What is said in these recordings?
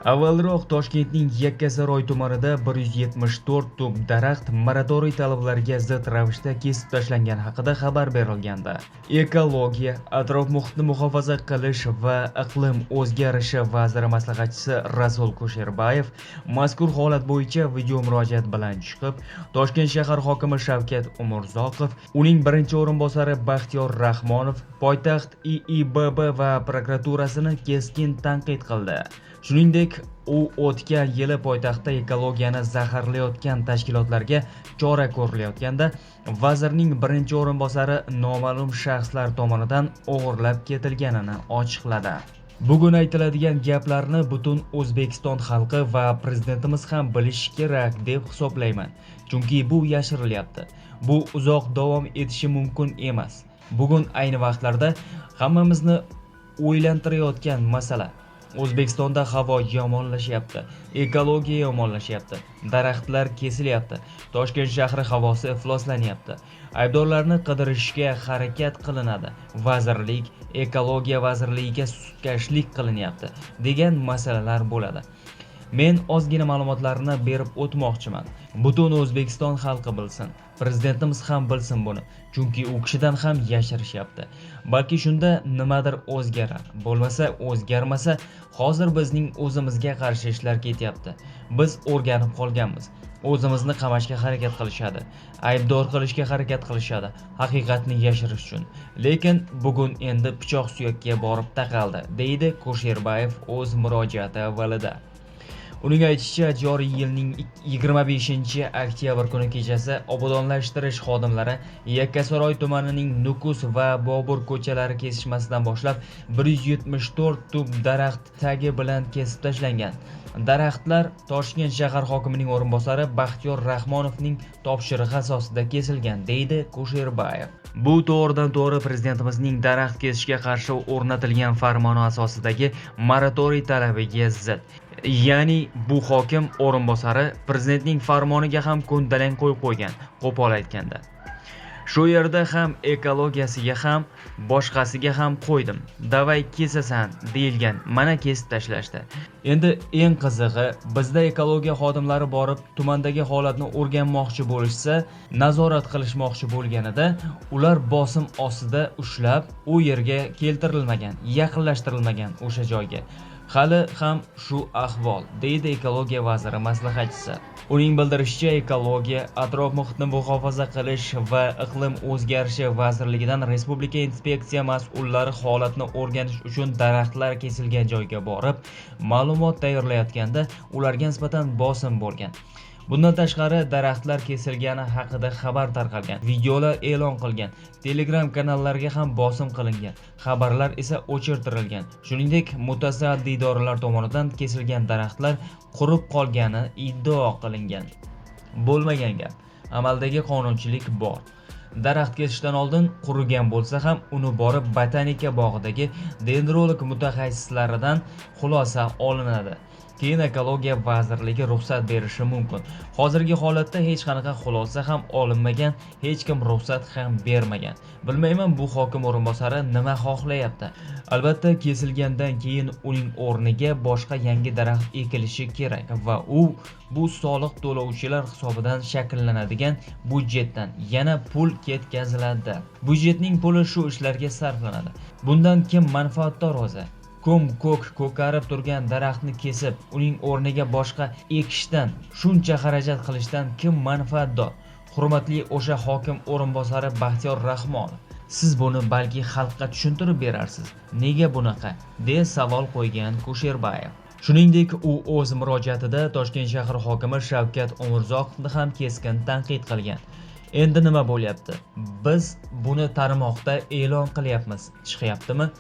Avvalroq Toshkentning Yakkasaroy tumanida 174 tup daraxt moratoriy talablariga zid ravishda kesib tashlangan haqida xabar berilgandi. Ekologiya, atrof muhitni muhofaza qilish va iqlim o'zgarishi vaziri maslahatchisi Rasul Kusherbayev mazkur holat bo'yicha video murojaat bilan chiqib, Toshkent shahar hokimi Shavkat Umurzoqov, uning birinchi o'rinbosari Baxtiyor Rahmonov, poytaxt IIBB va prokuraturasini keskin tanqid qildi. Shuningdek, u o'tgan yili poytaxtda ekologiyani zaharlayotgan tashkilotlarga chora ko'rilayotganda vazirning birinchi o'rinbosari noma'lum shaxslar tomonidan o'g'irlab ketilganini ochiqladi. Bugun aytiladigan gaplarni butun O'zbekiston xalqi va prezidentimiz ham bilishi kerak deb hisoblayman. Chunki bu yashirilyapti. Bu uzoq davom etishi mumkin emas. Bugun ayni vaqtlarda hammamizni o'ylantirayotgan masala. O'zbekistonda havo yomonlashyapti, ekologiya yomonlashyapti, daraxtlar kesilyapti, Toshkent shahri havosi ifloslanyapti. Aybdorlarni qidirishga harakat qilinadi. Vazirlik, ekologiya vazirligiga sutkashlik qilinyapti degan masalalar bo'ladi. Men ozgina ma'lumotlarni berib o'tmoqchiman. Butun O'zbekiston xalqi bilsin, prezidentimiz ham bilsin buni, chunki u kishidan ham yashirishyapti. Balki shunda nimadir o'zgarar, bo'lmasa o'zgarmasa, hozir bizning o'zimizga qarshi ishlar ketyapti. Biz o'rganib qolganmiz. O'zimizni qamashga harakat qilishadi, aybdor qilishga harakat qilishadi, haqiqatni yashirish uchun. Lekin bugun endi pichoq suyakka borib taqaldi, deydi Kusherbayev o'z murojaati avvalida. Uning aytishicha, joriy yilning 25-oktyabr kuni kechasi obodonlashtirish xodimlari Yakkasaroy tumanining Nukus va Bobur ko'chalari kesishmasidan boshlab 174 tup daraxt tagi bilan kesib tashlangan. Daraxtlar Toshkent shahar hokimining o'rinbosari Baxtiyor Rahmonovning topshirig'i asosida kesilgan, deydi Kusherbayev. Bu to'g'ridan-to'g'ri prezidentimizning daraxt kesishga qarshi o'rnatilgan farmoni asosidagi moratoriy talabiga zid. Ya'ni bu hokim o'rinbosari prezidentning farmoniga ham ko'ndalang qo'yib qo'ygan, qo'pol aytganda. Shu yerda ham ekologiyasiga ham, boshqasiga ham qo'ydim. Davay kesasan deyilgan, mana kesib tashlashdi. Endi eng qizig'i, bizda ekologiya xodimlari borib tumandagi holatni o'rganmoqchi bo'lishsa, nazorat qilishmoqchi bo'lganida, ular bosim ostida ushlab, u yerga keltirilmagan, yaqinlashtirilmagan o'sha joyga. Hali ham shu ahvol, deydi ekologiya vaziri maslahatchisi. Uning bildirishicha, ekologiya, atrof muhitni muhofaza qilish va iqlim o'zgarishi vazirligidan respublika inspeksiya mas'ullari holatni o'rganish uchun daraxtlar kesilgan joyga borib, ma'lumot tayyorlayotganda ularga nisbatan bosim bo'lgan. Bundan tashqari daraxtlar kesilgani haqida xabar tarqalgan, videolar e'lon qilgan, Telegram kanallarga ham bosim qilingan, xabarlar esa o'chirtirilgan. Shuningdek, mutasaddi idoralar tomonidan kesilgan daraxtlar qurib qolgani iddao qilingan. Bo'lmagan gap. Amaldagi qonunchilik bor. Daraxt kesishdan oldin qurigan bo'lsa ham uni borib botanika bog'idagi dendrolog mutaxassislaridan xulosa olinadi. Keyin ekologiya vazirligi ruxsat berishi mumkin. Hozirgi holatda hech qanaqa xulosa ham olinmagan, hech kim ruxsat ham bermagan. Bilmayman bu hokim o'rinbosari nima xohlayapti. Albatta kesilgandan keyin uning o'rniga boshqa yangi daraxt ekilishi kerak va bu soliq to'lovchilar hisobidan shakllanadigan budjetdan yana pul ketkaziladi. Budjetning puli shu ishlarga sarflanadi. Bundan kim manfaatdor o'zi? Ko'karib turgan daraxtni kesib, uning o'rniga boshqa ekishdan, shuncha xarajat qilishdan kim manfaatdor? Hurmatli o'sha hokim o'rinbosari Baxtiyor Rahmonov, siz buni balki xalqqa tushuntirib berarsiz. Nega bunaqa? deya savol qo'ygan Kusherbayev. Shuningdek, u o'z murojaatida Toshkent shahar hokimi Shavkat Umurzoqovni ham keskin tanqid qilgan. Endi nima bo'lyapti? Biz buni tarmoqda e'lon qilyapmiz. Chiqyaptimi?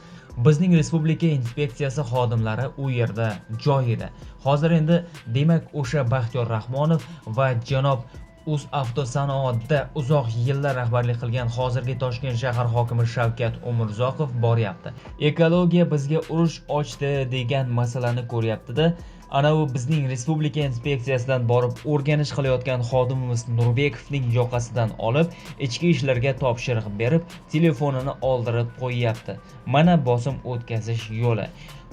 Bizning respublika inspeksiyasi xodimlari u yerda, joyida. Hozir endi demak o'sha Baxtiyor Rahmonov va janob UzAvtosanoatda uzoq yillar rahbarlik qilgan hozirgi Toshkent shahar hokimi Shavkat Umurzoqov boryapti. Ekologiya bizga urush ochdi degan masalani ko'ryapti-da, Anavi bizning respublika inspeksiyasidan borib o'rganish qilayotgan xodimimiz Nurbekovning yoqasidan olib, ichki ishlarga topshiriq berib, telefonini oldirib qo'yyapti. Mana bosim o'tkazish yo'li.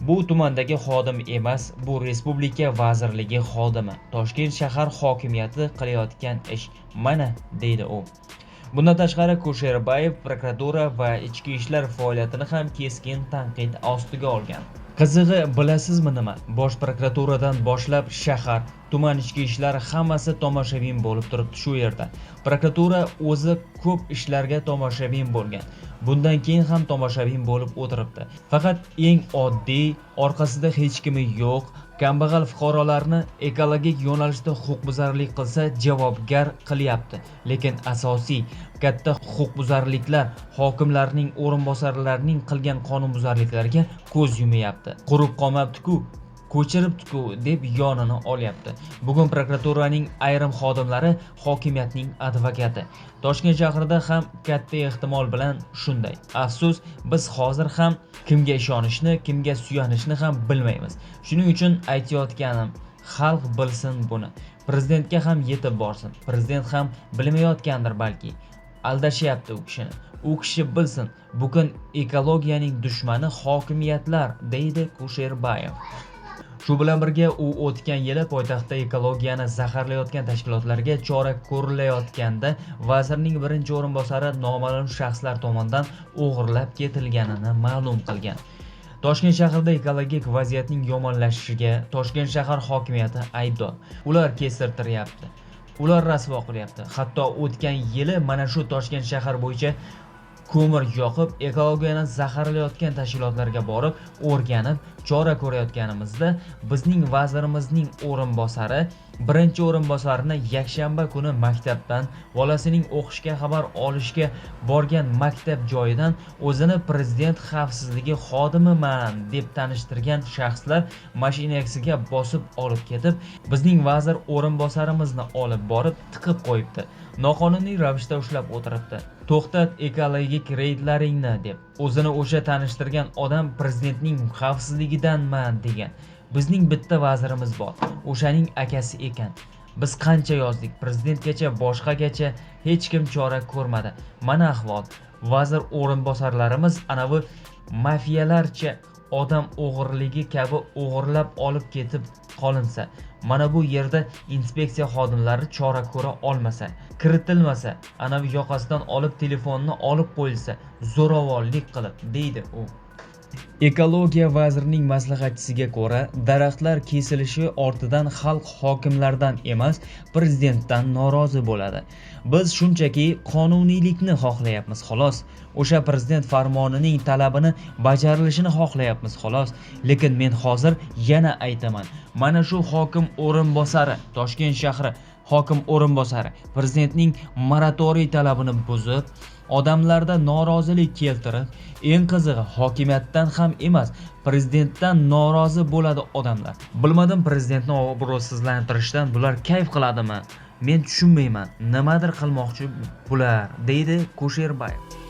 Bu tumandagi xodim emas, bu respublika vazirligi xodimi. Toshkent shahar hokimiyati qilayotgan ish. Mana, deydi u. Bundan tashqari Kusherbayev prokuratura va ichki ishlar faoliyatini ham keskin tanqid ostiga olgan. Qizig'i, bilasizmi nima? Bosh prokuraturadan boshlab shahar, tuman ichki ishlar hammasi tomoshabin bo'lib turibdi shu yerda. Prokuratura o'zi ko'p ishlarga tomoshabin bo'lgan. Bundan keyin ham tomoshabin bo'lib o'tiribdi. Faqat eng oddiy, orqasida hech kimi yo'q, kambag'al fuqarolarni ekologik yo'nalishda huquqbuzarlik qilsa javobgar qilyapti. Lekin asosiy katta huquqbuzarliklar hokimlarning o'rinbosarlarining qilgan qonunbuzarliklarga ko'z yumayapti. Qurib qolmabdi-ku, ko'chiribdi-ku deb yonini olyapti. Bugun prokuraturaning ayrim xodimlari hokimiyatning advokati. Toshkent shahrida ham katta ehtimol bilan shunday. Afsus, biz hozir ham kimga ishonishni, kimga suyanishni ham bilmaymiz. Shuning uchun aytayotganim, xalq bilsin buni. Prezidentga ham yetib borsin. Prezident ham bilmayotgandir balki. Aldashyapti u kishini. U kishi bilsin, bugun ekologiyaning dushmani hokimiyatlar, deydi Kusherbayev. Shu bilan birga u o'tgan yili poytaxtda ekologiyani zaharlayotgan tashkilotlarga chora ko'rilayotganda vazirning birinchi o'rinbosari noma'lum shaxslar tomonidan o'g'irlab ketilganini ma'lum qilgan. Toshkent shahrida ekologik vaziyatning yomonlashishiga Toshkent shahar hokimiyati aybdor. Ular kestirtiryapti. Ular rasvo qilyapti. Hatto o'tgan yili mana shu Toshkent shahar bo'yicha ko'mir yoqib, ekologiyani zaharlayotgan tashkilotlarga borib, o'rganib, chora ko'rayotganimizda bizning vazirimizning o'rinbosari birinchi o'rinbosarini yakshanba kuni maktabdan bolasining o'qishga xabar olishga borgan maktab joyidan o'zini prezident xavfsizligi xodimiman deb tanishtirgan shaxslar mashinasiga bosib olib ketib, bizning vazir o'rinbosarimizni olib borib tiqib qo'yibdi. Noqonuniy ravishda ushlab o'tiribdi. To'xtat ekologik reydlaringni deb. O'zini o'sha tanishtirgan odam prezidentning xavfsizligidanman degan. Bizning bitta vazirimiz bor. O'shaning akasi ekan. Biz qancha yozdik, prezidentgacha, boshqagacha hech kim chora ko'rmadi. Mana ahvol. Vazir o'rinbosarlarimiz anavi mafiyalarcha odam o'g'irligi kabi o'g'irlab olib ketib qolinsa, mana bu yerda inspeksiya xodimlari chora ko'ra olmasa, kiritilmasa, anavi yoqasidan olib telefonni olib qo'yilsa, zo'ravonlik qilib, deydi u. Ekologiya vazirining maslahatchisiga ko'ra, daraxtlar kesilishi ortidan xalq hokimlardan emas, prezidentdan norozi bo'ladi. Biz shunchaki qonuniylikni xohlayapmiz, xolos. O'sha prezident farmonining talabini bajarilishini xohlayapmiz, xolos. Lekin men hozir yana aytaman. Mana shu hokim o'rinbosari, Toshkent shahri hokim o'rinbosari prezidentning moratoriy talabini buzib, odamlarda norozilik keltirib, eng qizig'i hokimiyatdan ham emas, prezidentdan norozi bo'ladi odamlar. Bilmadim, prezidentni obro'sizlantirishdan bular kayf qiladimi? Men tushunmayman. Nimadir qilmoqchi bular, deydi Kusherbayev.